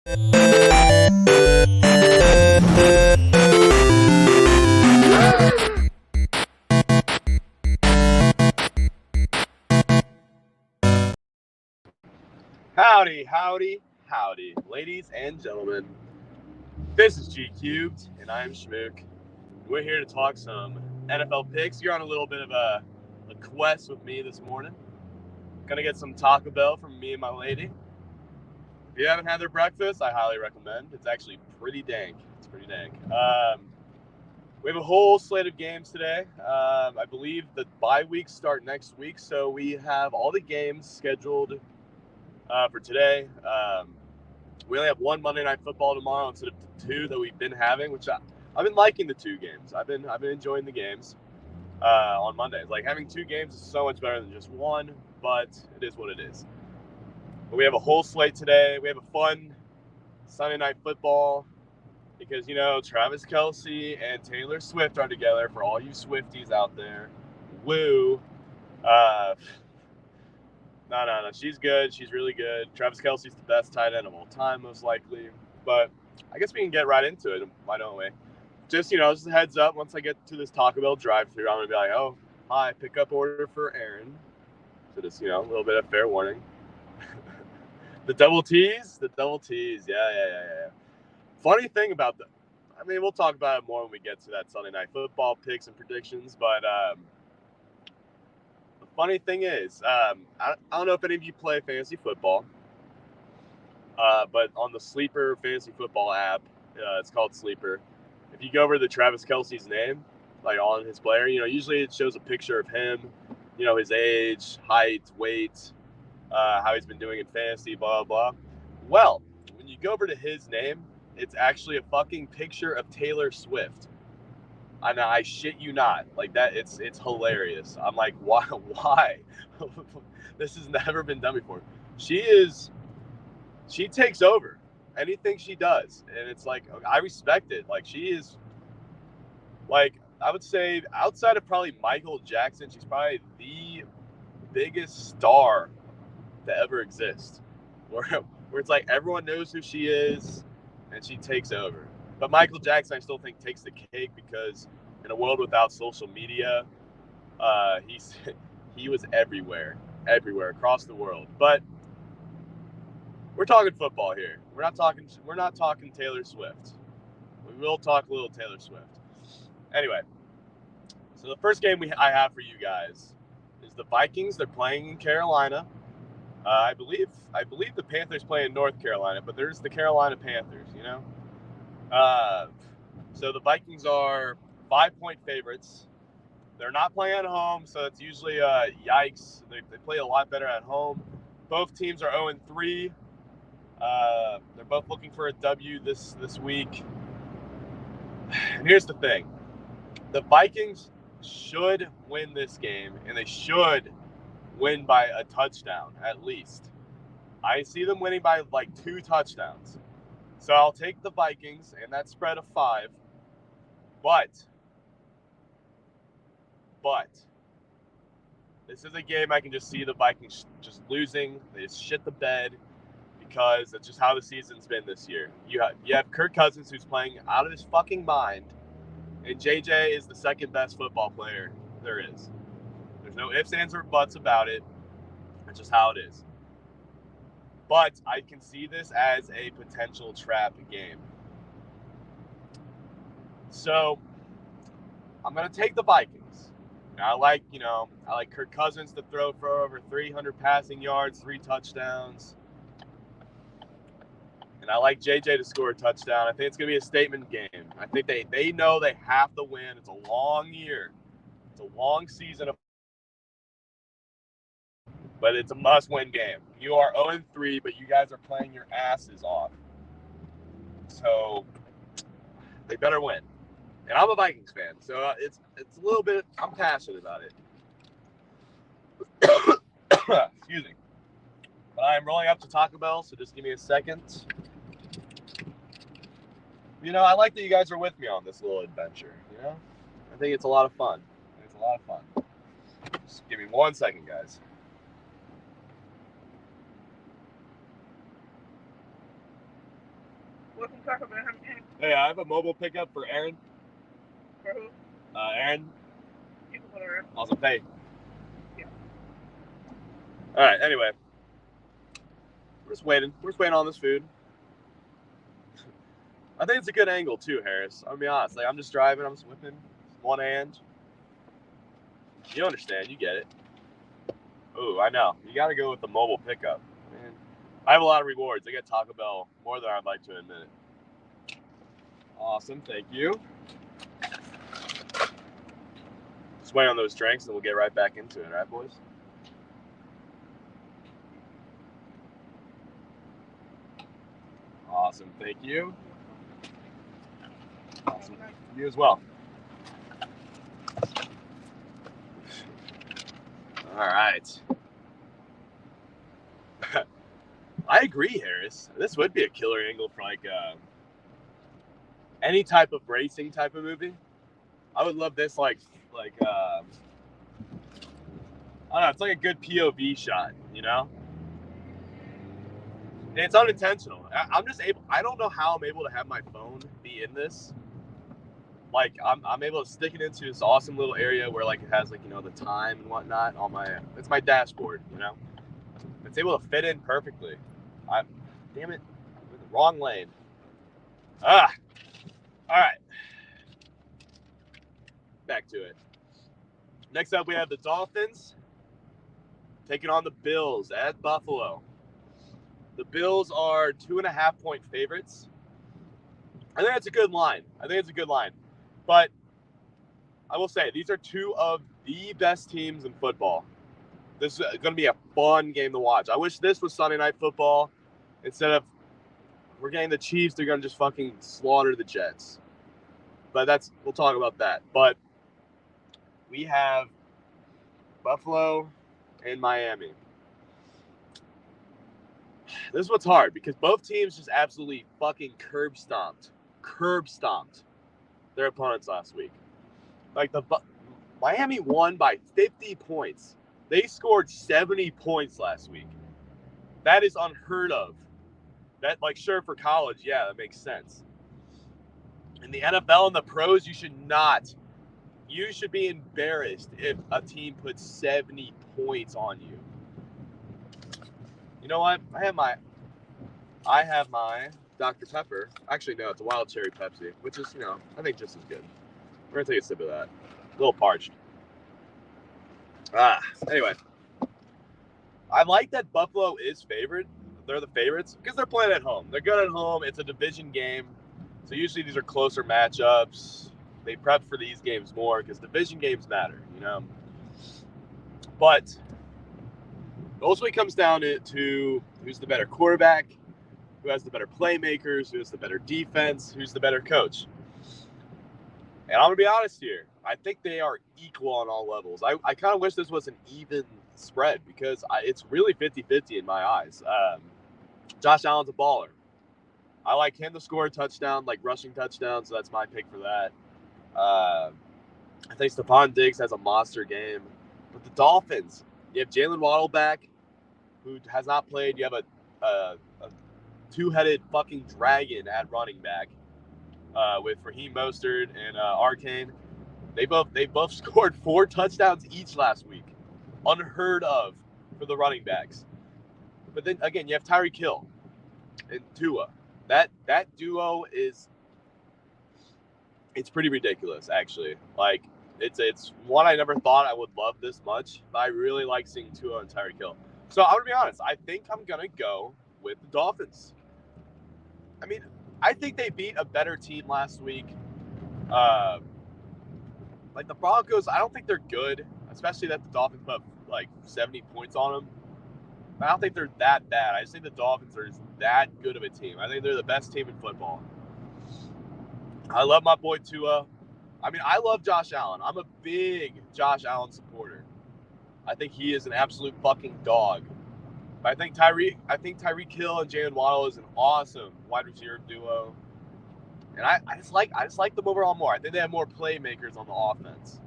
Howdy, howdy, howdy, ladies and gentlemen. This is G Cubed, and I'm Schmook. We're here to talk some NFL picks. You're on a little bit of a quest with me this morning. Gonna get some Taco Bell from me and my lady. If you haven't had their breakfast, I highly recommend. It's actually pretty dank. It's pretty dank. We have a whole slate of games today. I believe the bye weeks start next week, so we have all the games scheduled for today. We only have one Monday Night Football tomorrow instead of two that we've been having, which I've been liking the two games. I've been enjoying the games on Mondays. Like, having two games is so much better than just one, but it is what it is. But we have a whole slate today. We have a fun Sunday Night Football because, you know, Travis Kelce and Taylor Swift are together. For all you Swifties out there, woo. No. She's good. She's really good. Travis Kelce's the best tight end of all time, most likely. But I guess we can get right into it. Why don't we? Just a heads up. Once I get to this Taco Bell drive-thru, I'm going to be like, oh, hi, pickup order for Aaron. So just, a little bit of fair warning. The double T's? Yeah. Funny thing about we'll talk about it more when we get to that Sunday Night Football picks and predictions, but the funny thing is, I don't know if any of you play fantasy football, but on the Sleeper fantasy football app, it's called Sleeper. If you go over to Travis Kelce's name, like on his player, usually it shows a picture of him, his age, height, weight, how he's been doing in fantasy, blah, blah, blah. Well, when you go over to his name, it's actually a fucking picture of Taylor Swift. I shit you not. Like that, it's hilarious. I'm like, why? This has never been done before. She takes over anything she does. And it's like, I respect it. Like, she is, like, I would say outside of probably Michael Jackson, she's probably the biggest star to ever exist. Where it's like everyone knows who she is and she takes over. But Michael Jackson, I still think, takes the cake because in a world without social media, he was everywhere across the world. But we're talking football here. We're not talking Taylor Swift. We will talk a little Taylor Swift. Anyway, so the first game I have for you guys is the Vikings. They're playing in Carolina. I believe the Panthers play in North Carolina, but there's the Carolina Panthers, So the Vikings are 5-point favorites. They're not playing at home, so it's usually yikes. They play a lot better at home. Both teams are 0-3. They're both looking for a W this week. And here's the thing. The Vikings should win this game, and they should win by a touchdown at least. I see them winning by like 2 touchdowns. So I'll take the Vikings and that spread of 5. But this is a game I can just see the Vikings just losing. They just shit the bed because that's just how the season's been this year. You have Kirk Cousins, who's playing out of his fucking mind, and JJ is the second best football player there is. There's no ifs, ands, or buts about it. That's just how it is. But I can see this as a potential trap game. So I'm going to take the Vikings. Now, I like Kirk Cousins to throw for over 300 passing yards, 3 touchdowns. And I like JJ to score a touchdown. I think it's going to be a statement game. I think they know they have to win. It's a long year. It's a long season of, but it's a must-win game. You are 0-3, but you guys are playing your asses off. So they better win. And I'm a Vikings fan, so it's a little bit, I'm passionate about it. Excuse me. But I'm rolling up to Taco Bell, so just give me a second. I like that you guys are with me on this little adventure, I think it's a lot of fun. Just give me 1 second, guys. What's some Taco Bell? Hey, I have a mobile pickup for Aaron. For who? Aaron. You can put her in. Awesome. Hey. Yeah. All right. Anyway, we're just waiting. We're just waiting on this food. I think it's a good angle too, Harris. I'll be honest. Like I'm just driving. I'm just whipping one hand. You understand? You get it. Ooh, I know. You got to go with the mobile pickup. Man, I have a lot of rewards. I get Taco Bell more than I'd like to admit. Awesome. Thank you. Just wait on those drinks and we'll get right back into it, right, boys? Awesome. Thank you. Awesome. You as well. All right. I agree, Harris. This would be a killer angle for like any type of racing type of movie. I would love this like I don't know, it's like a good POV shot, you know? And it's unintentional. I don't know how I'm able to have my phone be in this. Like I'm able to stick it into this awesome little area where like it has like, you know, the time and whatnot on it's my dashboard, you know? It's able to fit in perfectly. Damn it, I'm in the wrong lane. All right. Back to it. Next up, we have the Dolphins taking on the Bills at Buffalo. The Bills are 2.5-point favorites. I think that's a good line. But I will say, these are two of the best teams in football. This is going to be a fun game to watch. I wish this was Sunday Night Football instead of we're getting the Chiefs. They're going to just fucking slaughter the Jets. But we'll talk about that. But we have Buffalo and Miami. This is what's hard because both teams just absolutely fucking curb stomped their opponents last week. Like Miami won by 50 points. They scored 70 points last week. That is unheard of. That, like, sure, for college, yeah, that makes sense. In the NFL and the pros, you should be embarrassed if a team puts 70 points on you. You know what? I have my Dr. Pepper. Actually, no, it's a wild cherry Pepsi, which is, you know, I think just as good. We're going to take a sip of that. A little parched. Anyway. I like that Buffalo is favored. They're the favorites because they're playing at home. They're good at home. It's a division game. So usually these are closer matchups. They prep for these games more because division games matter, you know. But mostly comes down to who's the better quarterback, who has the better playmakers, who has the better defense, who's the better coach. And I'm going to be honest here. I think they are equal on all levels. I kind of wish this was an even spread because it's really 50-50 in my eyes. Josh Allen's a baller. I like him to score a touchdown, like rushing touchdown, so that's my pick for that. I think Stephon Diggs has a monster game. But the Dolphins, you have Jalen Waddle back, who has not played. You have a two-headed fucking dragon at running back with Raheem Mostert and Arcane. They both scored 4 touchdowns each last week. Unheard of for the running backs. But then again, you have Tyreek Hill and Tua. That duo it's pretty ridiculous, actually. Like it's one I never thought I would love this much, but I really like seeing Tua and Tyreek Hill. So I'm gonna be honest, I think I'm gonna go with the Dolphins. I mean, I think they beat a better team last week. Like the Broncos, I don't think they're good, especially that the Dolphins put like 70 points on them. I don't think they're that bad. I just think the Dolphins are that good of a team. I think they're the best team in football. I love my boy Tua. I mean, I love Josh Allen. I'm a big Josh Allen supporter. I think he is an absolute fucking dog. But I think Tyreek Hill and Jalen Waddle is an awesome wide receiver duo. And I just like them overall more. I think they have more playmakers on the offense.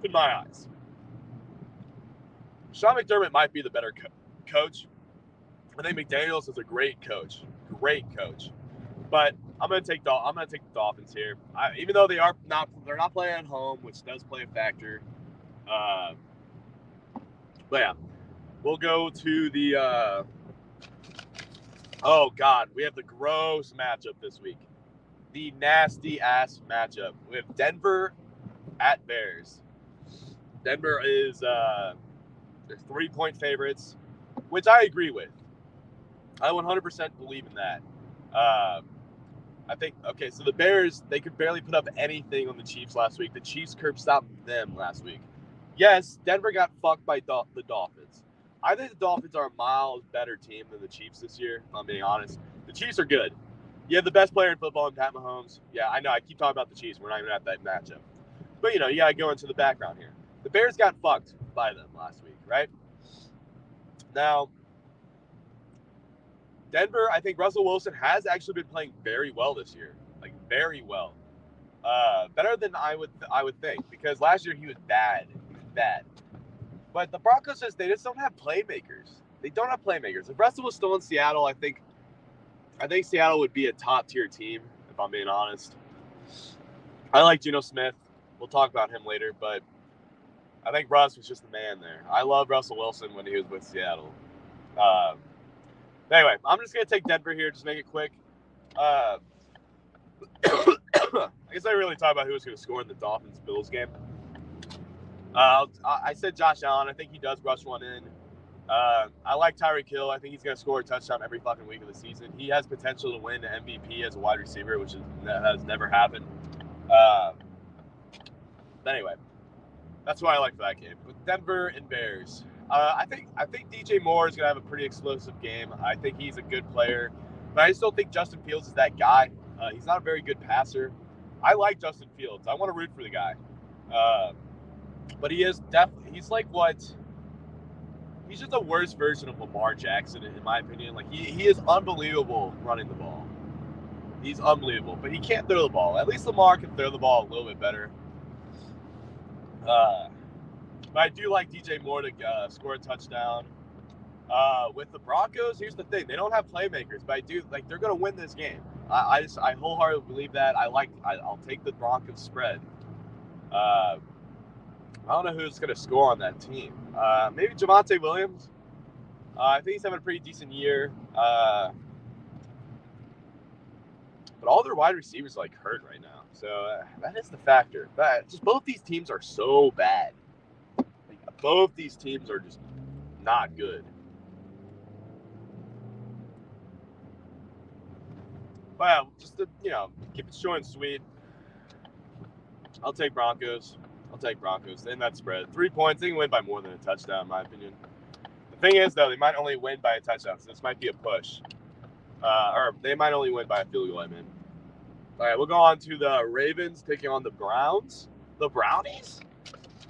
In my eyes. Sean McDermott might be the better coach. I think McDaniels is a great coach. But I'm gonna take the Dolphins here. Even though they're not playing at home, which does play a factor. But yeah, we'll go to the. Oh God, we have the gross matchup this week. The nasty ass matchup. We have Denver at Bears. Denver is they're 3-point favorites, which I agree with. I 100% believe in that. I think, okay, so the Bears, they could barely put up anything on the Chiefs last week. The Chiefs curb stomped them last week. Yes, Denver got fucked by the Dolphins. I think the Dolphins are a miles better team than the Chiefs this year, if I'm being honest. The Chiefs are good. You have the best player in football in Pat Mahomes. Yeah, I know. I keep talking about the Chiefs. We're not even at that matchup. But, you got to go into the background here. The Bears got fucked by them last week, right? Now, Denver, I think Russell Wilson has actually been playing very well this year. Like, very well. Better than I would think, because last year he was bad. But the Broncos they just don't have playmakers. They don't have playmakers. If Russell was still in Seattle, I think Seattle would be a top-tier team, if I'm being honest. I like Geno Smith. We'll talk about him later, but I think Russ was just the man there. I love Russell Wilson when he was with Seattle. Anyway, I'm just going to take Denver here, just make it quick. I guess I really talk about who was going to score in the Dolphins-Bills game. I said Josh Allen. I think he does rush one in. I like Tyreek Hill. I think he's going to score a touchdown every fucking week of the season. He has potential to win the MVP as a wide receiver, which has never happened. But anyway, that's what I like for that game. With Denver and Bears, I think DJ Moore is going to have a pretty explosive game. I think he's a good player, but I just don't think Justin Fields is that guy. He's not a very good passer. I like Justin Fields. I want to root for the guy. But he is definitely, he's just a worse version of Lamar Jackson, in my opinion. Like, he is unbelievable running the ball. He's unbelievable, but he can't throw the ball. At least Lamar can throw the ball a little bit better. But I do like DJ Moore to score a touchdown. With the Broncos, here's the thing. They don't have playmakers, but they're going to win this game. I wholeheartedly believe that. I'll take the Broncos spread. I don't know who's going to score on that team. Maybe Javonte Williams. I think he's having a pretty decent year. But all their wide receivers are hurt right now. So that is the factor. But just both these teams are so bad. Both these teams are just not good. But just to, keep it short and sweet, I'll take Broncos. In that spread. 3 points, they can win by more than a touchdown, in my opinion. The thing is, though, they might only win by a touchdown, so this might be a push. Or they might only win by a field goal, I mean. All right, we'll go on to the Ravens taking on the Browns. The Brownies?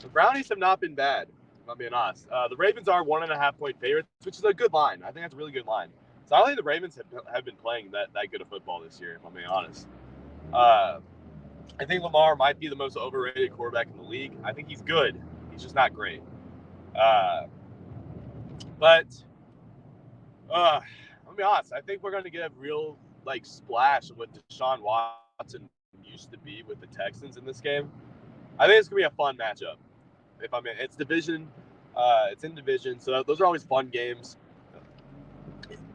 The Brownies have not been bad, if I'm being honest. The Ravens are 1.5-point favorites, which is a good line. I think that's a really good line. So I don't think the Ravens have been playing that good of football this year, if I'm being honest. I think Lamar might be the most overrated quarterback in the league. I think he's good. He's just not great. But I'll be honest. I think we're going to get a real splash of what Deshaun Watson used to be with the Texans in this game. I think it's going to be a fun matchup. It's division. It's in division, so those are always fun games.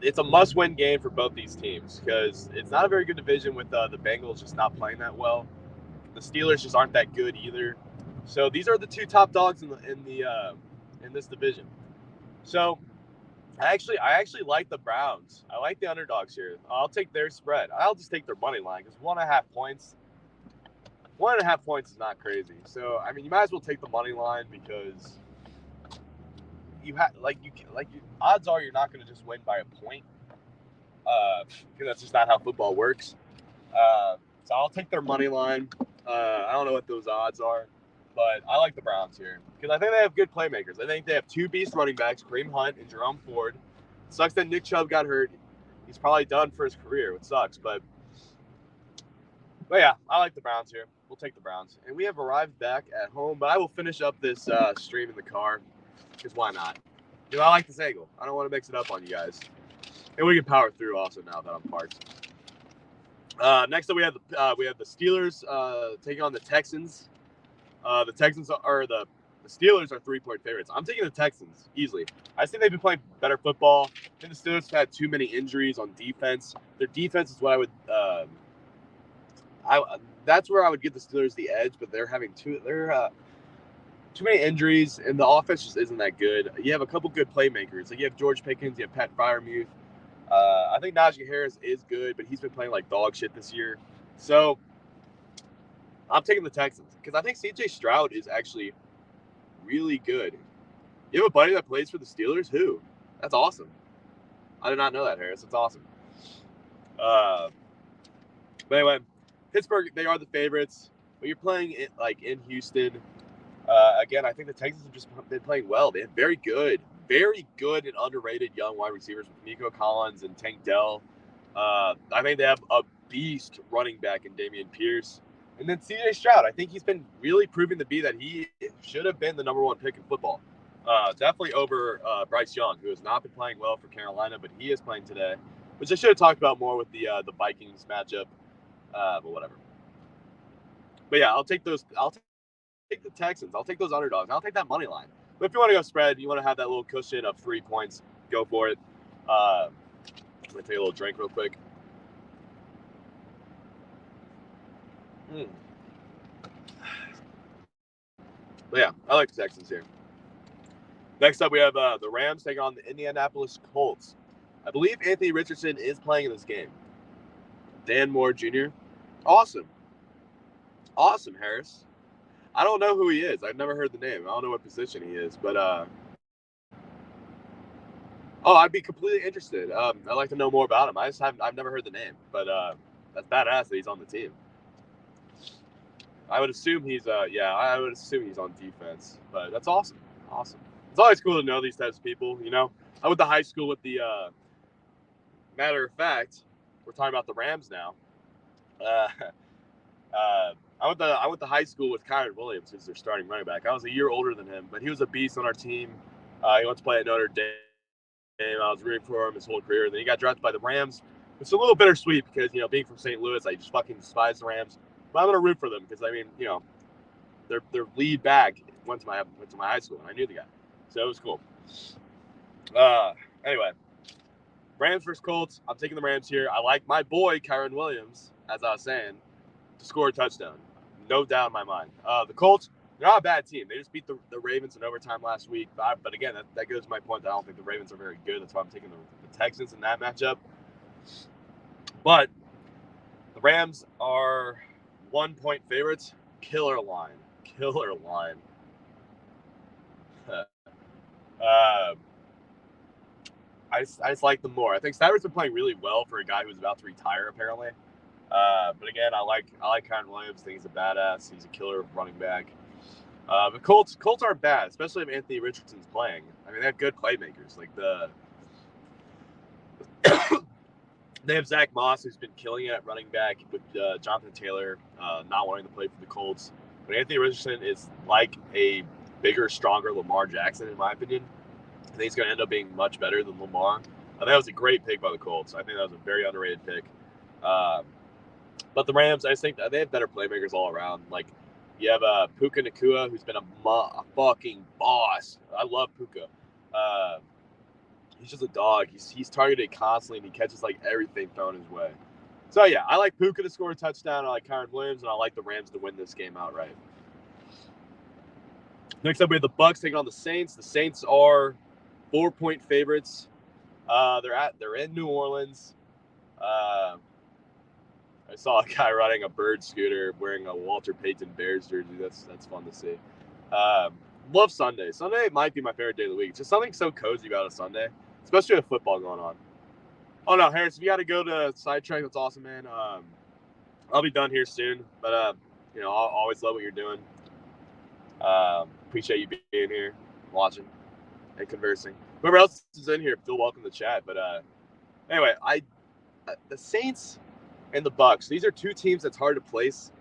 It's a must-win game for both these teams because it's not a very good division with the Bengals just not playing that well. The Steelers just aren't that good either. So these are the two top dogs in this division. So I actually like the Browns. I like the underdogs here. I'll take their spread. I'll just take their money line because 1.5 points. 1.5 points is not crazy. So you might as well take the money line because odds are you're not going to just win by a point because that's just not how football works. So I'll take their money line. I don't know what those odds are, but I like the Browns here because I think they have good playmakers. I think they have two beast running backs, Kareem Hunt and Jerome Ford. It sucks that Nick Chubb got hurt. He's probably done for his career, which sucks. But yeah, I like the Browns here. We'll take the Browns. And we have arrived back at home, but I will finish up this stream in the car because why not? I like this angle. I don't want to mix it up on you guys. And we can power through also now that I'm parked. Next up, we have the Steelers taking on the Texans. The Steelers are 3-point favorites. I'm taking the Texans easily. I think they've been playing better football. I think the Steelers have had too many injuries on defense. Their defense is what I would. That's where I would give the Steelers the edge, but they're having too many injuries, and the offense just isn't that good. You have a couple good playmakers. Like you have George Pickens, you have Pat Freiermuth. I think Najee Harris is good, but he's been playing like dog shit this year. So I'm taking the Texans because I think C.J. Stroud is actually really good. You have a buddy that plays for the Steelers? Who? That's awesome. I did not know that, Harris. That's awesome. But anyway, Pittsburgh, they are the favorites. But you're playing in Houston. Again, I think the Texans have just been playing well. They have very good and underrated young wide receivers with Nico Collins and Tank Dell. I think they have a beast running back in Dameon Pierce. And then C.J. Stroud, I think he's been really proving to be that he should have been the number one pick in football. Definitely over Bryce Young, who has not been playing well for Carolina, but he is playing today, which I should have talked about more with the Vikings matchup, but whatever. But yeah, I'll take those. I'll take the Texans. I'll take those underdogs. I'll take that money line. But if you want to go spread, you want to have that little cushion of 3 points, go for it. I'm going to take a little drink real quick. But yeah, I like the Texans here. Next up, we have the Rams taking on the Indianapolis Colts. I believe Anthony Richardson is playing in this game. Dan Moore Jr. Awesome, Harris. I don't know who he is. I've never heard the name. I don't know what position he is, but I'd be completely interested. I'd like to know more about him. I've never heard the name, but that's badass that he's on the team. I would assume he's on defense, but that's awesome. It's always cool to know these types of people. You know, I went to high school with the. Matter of fact, we're talking about the Rams now. I went to high school with Kyron Williams, who's their starting running back. I was a year older than him, but he was a beast on our team. He went to play at Notre Dame. I was rooting for him his whole career. Then he got drafted by the Rams. It's a little bittersweet because, you know, being from St. Louis, I just fucking despise the Rams. But I'm gonna root for them because, I mean, you know, their lead back went to my high school, and I knew the guy, so it was cool. Anyway, Rams versus Colts. I'm taking the Rams here. I like my boy Kyron Williams, as I was saying, to score a touchdown. No doubt in my mind. The Colts, they're not a bad team. They just beat the Ravens in overtime last week. But again, that goes to my point that I don't think the Ravens are very good. That's why I'm taking the Texans in that matchup. But the Rams are 1-point favorites. Killer line. I just like them more. I think Stafford's been playing really well for a guy who's about to retire, apparently. But again, I like Kyron Williams. I think he's a badass. He's a killer running back. But Colts aren't bad, especially if Anthony Richardson's playing. I mean, they have good playmakers. Like they have Zach Moss, who's been killing it at running back, with Jonathan Taylor not wanting to play for the Colts. But Anthony Richardson is like a bigger, stronger Lamar Jackson, in my opinion. I think he's going to end up being much better than Lamar. I think that was a great pick by the Colts. I think that was a very underrated pick. But the Rams, I think they have better playmakers all around. Like, you have Puka Nacua, who's been a fucking boss. I love Puka. He's just a dog. He's targeted constantly, and he catches, like, everything thrown his way. So, yeah, I like Puka to score a touchdown. I like Kyron Williams, and I like the Rams to win this game outright. Next up, we have the Bucs taking on the Saints. The Saints are 4-point favorites. They're in New Orleans. I saw a guy riding a bird scooter wearing a Walter Payton Bears jersey. That's fun to see. Love Sunday. Sunday might be my favorite day of the week. Just something so cozy about a Sunday, especially with football going on. Oh no, Harris, if you got to go to sidetrack, that's awesome, man. I'll be done here soon, but you know, I'll always love what you're doing. Appreciate you being here, watching, and conversing. Whoever else is in here, feel welcome to chat. But anyway, the Saints and the Bucs, these are two teams that's hard to place.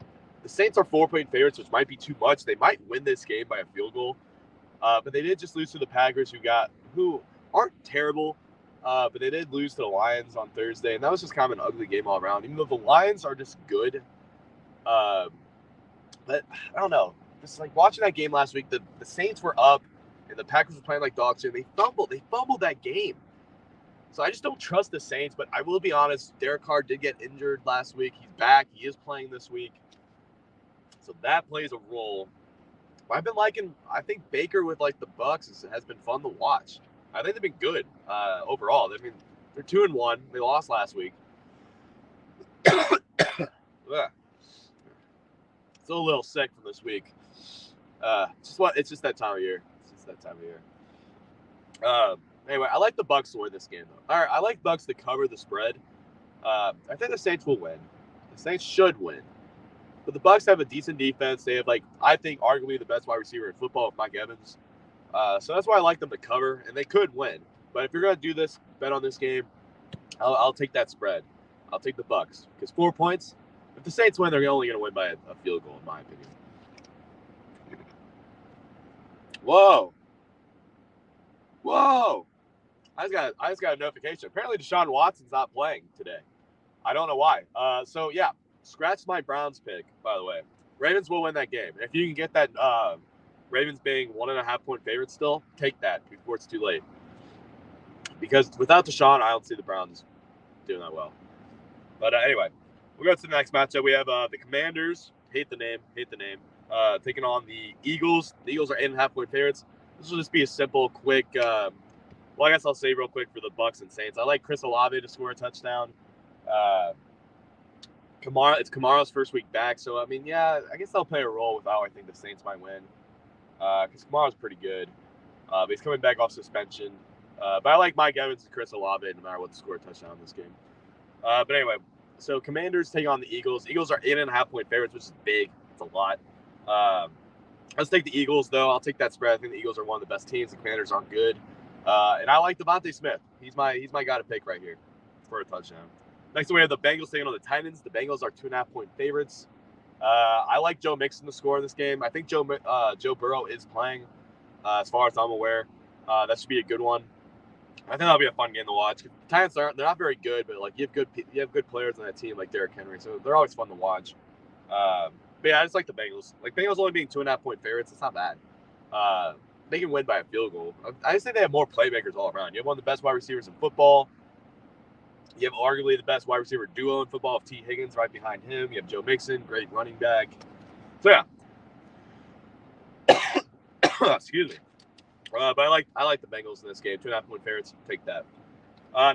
The Saints are 4-point favorites, which might be too much. They might win this game by a field goal, but they did just lose to the Packers, who aren't terrible, but they did lose to the Lions on Thursday, and that was just kind of an ugly game all around. Even though the Lions are just good, but I don't know. Just like watching that game last week, the Saints were up, and the Packers were playing like dogs, and they fumbled that game. So I just don't trust the Saints. But I will be honest, Derek Carr did get injured last week. He's back. He is playing this week, so that plays a role. I've been liking. I think Baker with like the Bucks has been fun to watch. I think they've been good overall. I mean, they're 2-1. They lost last week. Still a little sick from this week. It's just that time of year. Anyway, I like the Bucks to win this game though. All right, I like Bucks to cover the spread. I think the Saints will win. The Saints should win. But the Bucks have a decent defense. They have, like, I think, arguably the best wide receiver in football with Mike Evans. So that's why I like them to cover, and they could win. But if you're going to do this, bet on this game, I'll take that spread. I'll take the Bucks because 4 points. If the Saints win, they're only going to win by a field goal, in my opinion. Whoa! I just got a notification. Apparently, Deshaun Watson's not playing today. I don't know why. So yeah, scratch my Browns pick. By the way, Ravens will win that game. If you can get that Ravens being 1.5 point favorite still, take that before it's too late. Because without Deshaun, I don't see the Browns doing that well. But anyway, we'll go to the next matchup. We have the Commanders. Hate the name. Taking on the Eagles. The Eagles are 8.5 point favorites. This will just be a simple, quick. Well, I guess I'll say real quick for the Bucks and Saints. I like Chris Olave to score a touchdown. It's Kamara's first week back, so I mean, yeah, I guess I'll play a role with how I think the Saints might win. Because Kamara's pretty good, but he's coming back off suspension. But I like Mike Evans and Chris Olave no matter what to score a touchdown in this game. But anyway, so Commanders take on the Eagles. Eagles are 8.5 point favorites, which is big. It's a lot. Let's take the Eagles though. I'll take that spread. I think the Eagles are one of the best teams. The Commanders aren't good. And I like Devontae Smith. He's my guy to pick right here for a touchdown. Next, we have the Bengals taking on the Titans. The Bengals are 2.5 point favorites. I like Joe Mixon to score in this game. I think Joe Burrow is playing, as far as I'm aware. That should be a good one. I think that'll be a fun game to watch. The Titans they're not very good, but like you have good players on that team like Derrick Henry, so they're always fun to watch. But yeah, I just like the Bengals. Like Bengals only being 2.5 point favorites, it's not bad. They can win by a field goal. I just think they have more playmakers all around. You have one of the best wide receivers in football. You have arguably the best wide receiver duo in football of T. Higgins right behind him. You have Joe Mixon, great running back. So yeah. Excuse me. But I like the Bengals in this game. 2.5 point favorites. Take that.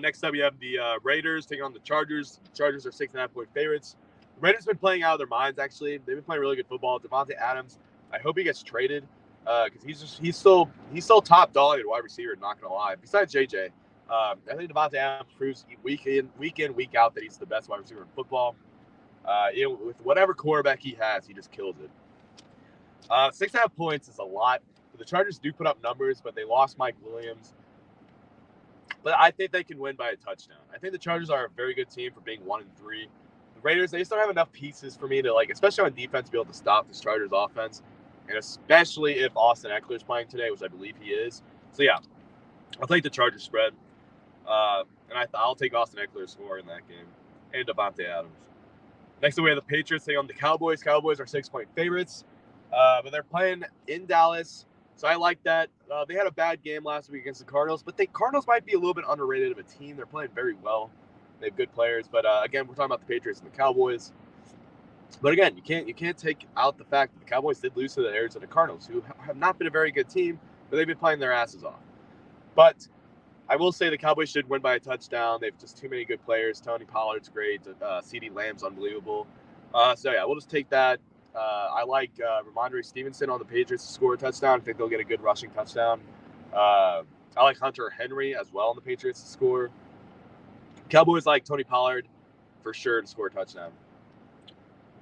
Next up, you have the Raiders taking on the Chargers. The Chargers are 6.5 point favorites. The Raiders have been playing out of their minds, actually. They've been playing really good football. Devontae Adams, I hope he gets traded because he's still top dog at wide receiver, not going to lie. Besides JJ, I think Devontae Adams proves week in, week out that he's the best wide receiver in football. With whatever quarterback he has, he just kills it. 6.5 points is a lot. The Chargers do put up numbers, but they lost Mike Williams. But I think they can win by a touchdown. I think the Chargers are a very good team for being 1-3. The Raiders, they just don't have enough pieces for me to, like, especially on defense, be able to stop the Chargers offense. And especially if Austin Eckler is playing today, which I believe he is. So, yeah, I'll take the Chargers spread. And I'll take Austin Eckler to score in that game. And Devontae Adams. Next up, we have the Patriots taking on the Cowboys. Cowboys are 6-point favorites. But they're playing in Dallas. So I like that. They had a bad game last week against the Cardinals, but the Cardinals might be a little bit underrated of a team. They're playing very well. They have good players, but again, we're talking about the Patriots and the Cowboys. But again, you can't take out the fact that the Cowboys did lose to the Arizona Cardinals, who have not been a very good team, but they've been playing their asses off. But I will say the Cowboys should win by a touchdown. They have just too many good players. Tony Pollard's great. CeeDee Lamb's unbelievable. So yeah, we'll just take that. I like Ramondre Stevenson on the Patriots to score a touchdown. I think they'll get a good rushing touchdown. I like Hunter Henry as well on the Patriots to score. Cowboys like Tony Pollard for sure to score a touchdown.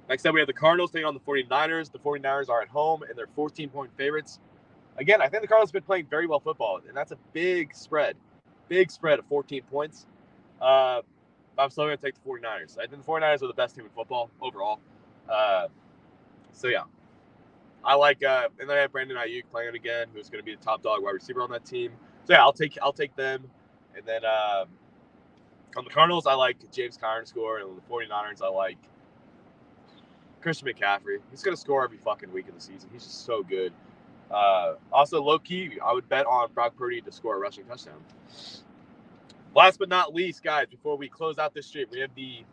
Next up, we have the Cardinals taking on the 49ers. The 49ers are at home, and they're 14-point favorites. Again, I think the Cardinals have been playing very well football, and that's a big spread. Big spread of 14 points. I'm still going to take the 49ers. I think the 49ers are the best team in football overall. So, yeah. I like and then I have Brandon Ayuk playing again, who's going to be the top dog wide receiver on that team. So, yeah, I'll take them. And then on the Cardinals, I like James Conner to score. And on the 49ers, I like Christian McCaffrey. He's going to score every fucking week of the season. He's just so good. Also, low-key, I would bet on Brock Purdy to score a rushing touchdown. Last but not least, guys, before we close out this stream, we have the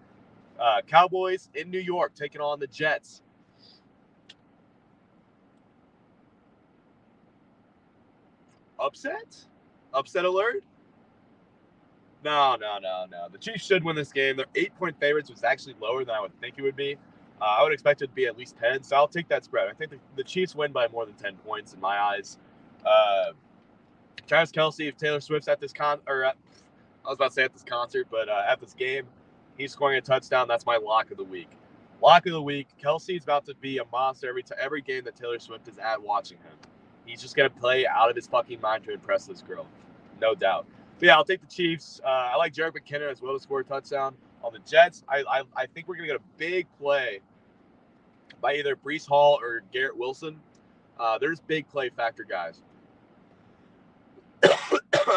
Cowboys in New York taking on the Jets. Upset? Upset alert? No. The Chiefs should win this game. Their 8-point favorites was actually lower than I would think it would be. I would expect it to be at least 10, so I'll take that spread. I think the Chiefs win by more than 10 points in my eyes. Travis Kelce, if Taylor Swift's at this at this game, he's scoring a touchdown. That's my lock of the week. Lock of the week. Kelce's about to be a monster every game that Taylor Swift is at watching him. He's just going to play out of his fucking mind to impress this girl. No doubt. But yeah, I'll take the Chiefs. I like Jerick McKinnon as well to score a touchdown. On the Jets, I think we're going to get a big play by either Breece Hall or Garrett Wilson. There's big play factor, guys.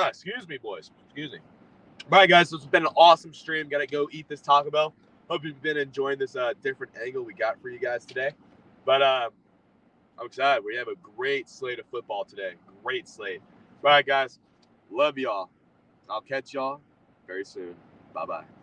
Excuse me, boys. Excuse me. All right, guys, so it's been an awesome stream. Got to go eat this Taco Bell. Hope you've been enjoying this different angle we got for you guys today. But I'm excited. We have a great slate of football today. Great slate. All right, guys. Love y'all. I'll catch y'all very soon. Bye-bye.